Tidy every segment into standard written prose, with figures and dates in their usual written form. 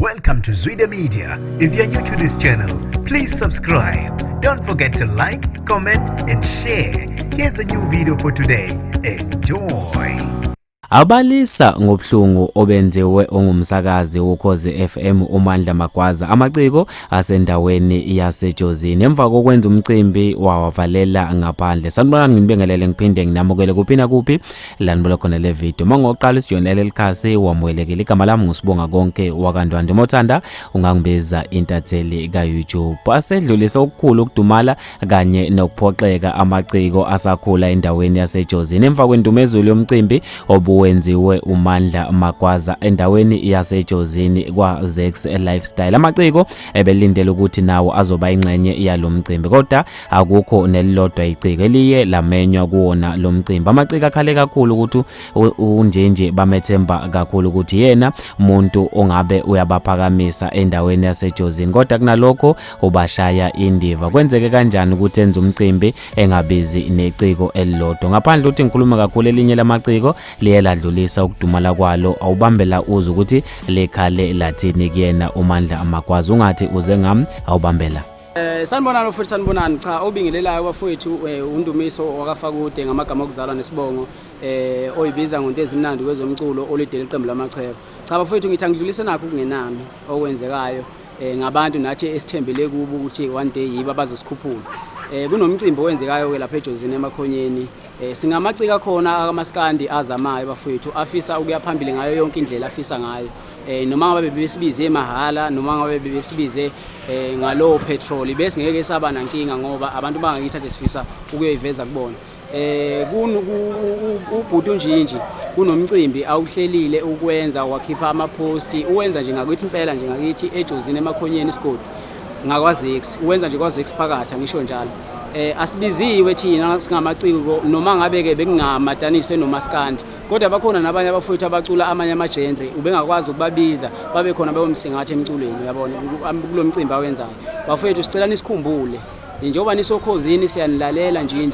Welcome to Zwida Media. If you're new to this channel, please subscribe. Don't forget to like, comment and share. Here's a new video for today. Enjoy. Abalisa ngobuhlungu obenziwe ngumsakazi woKhozi FM uMandla Magwaza amaciko asendaweni yaseJozini emva kokwenza umcimbi wawavalela ngaphandle. Sanibonani ngibingelele ngiphinde nginamukele kuphina kuphi lanibona khona le video. Mangoqala isijonele likhasi wamukelekile igama lami ngusibonga konke wakandwande mothanda ungangibiza intatheli kaYouTube. Asedlulisa okukhulu ukudumala kanye nokuphoxeka amaciko asakhula endaweni yaseJozini emva kwendumezulu yomcimbi wenziwe uMandla Magwaza endaweni yaseJozini kwa Zex Lifestyle. Amaciko ebelindele ukuthi nawo azoba ingxenye yalomcimbi kodwa akukho nelilodwa iciko eliye lamenywa kuwona lomcimbi. Amaciko akhale kakhulu ukuthi unjenje bamethemba kakhulu ukuthi yena umuntu ongabe uyabaphakamisa endaweni yaseJozini kodwa kunalokho ubashaya indiva. Kwenzeke kanjani ukuthi enze umcimbi engabizi neciko elilodwa? Ngaphandle ukuthi ngikhuluma kakhulu elinye lamaciko ladlulisa ukudumala kwalo awubambela uze ukuthi lekhale lathini kuyena uMandla Magwaza ungathi uze ngami awubambela. Sanibonani futhi sanibonani, cha obingelelayo bafowethu undumiso wakafakude ngamagama okuzalwa nesibongo oyibiza ngonto ezimnandi kwezomculo olidele iqembu lamachweba. Cha bafowethu ngithi angidlulise nakho kungenami okwenzekayo ngabantu nathi esithembele kubo ukuthi one day yiba abazosikhuphula. Kunomcimbi owenzekayo ke lapha eJozini emakhonyeni. Singamacika khona akamaskandi azamayo bafowethu afisa ukuya phambili ngayo yonke indlela afisa ngayo. Noma ngabe bebesibize emahala noma ngabe bebesibize ngalo petrol bese ngeke saba nankinga ngoba abantu bangakithatha sifisa ukuyiveza kubona. Ubhuti unjinji kunomcimbi awuhlelile ukwenza wakhipha ama-post uwenza nje ngakithi impela nje ngakithi eJozini emakhonyeni isigodi ngakwaZex uwenza nje kwaZex phakatha ngisho njalo. Asibiziwe thina singamaciko noma ngabe ke bekungamadanise nomaskandi kodwa bakhona nabanye abafowethu abacula amanye amagendre ubengakwazi ukubabiza babe khona bayomsingatha emculweni uyabona kulo mcimbi awenzayo. Bafowethu sicela nisikhumbule njengoba nisokhozini siyanilalela nje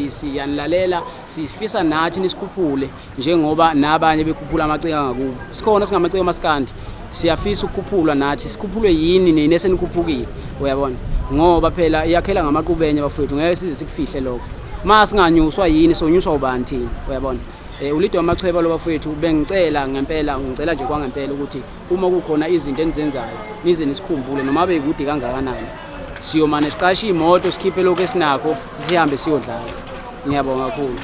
siyanilalela sifisa nathi nisikhuphule njengoba nabanye bekhuphula amaciko ngakubo. Sikhona singamaciko amaskandi siyafisa ukukhuphulwa nathi sikhuphulwe yini nene senikhuphukile uyabona ngoba phela iyakhela ngamaqubenya bafowethu ngeke size sikufihle lokho. Masinganyuswa yini sonyuswa ubani thina uyabona. Ulido amachweba lo bafowethu bengicela ngempela ngicela nje kwangempela ukuthi uma kukhona izinto enizenzayo nize nisikhumbule noma bekude kangakanani siyomane siqashe imoto sikhiphe lokho esinakho sihambe siyodlala. Ngiyabonga kakhulu.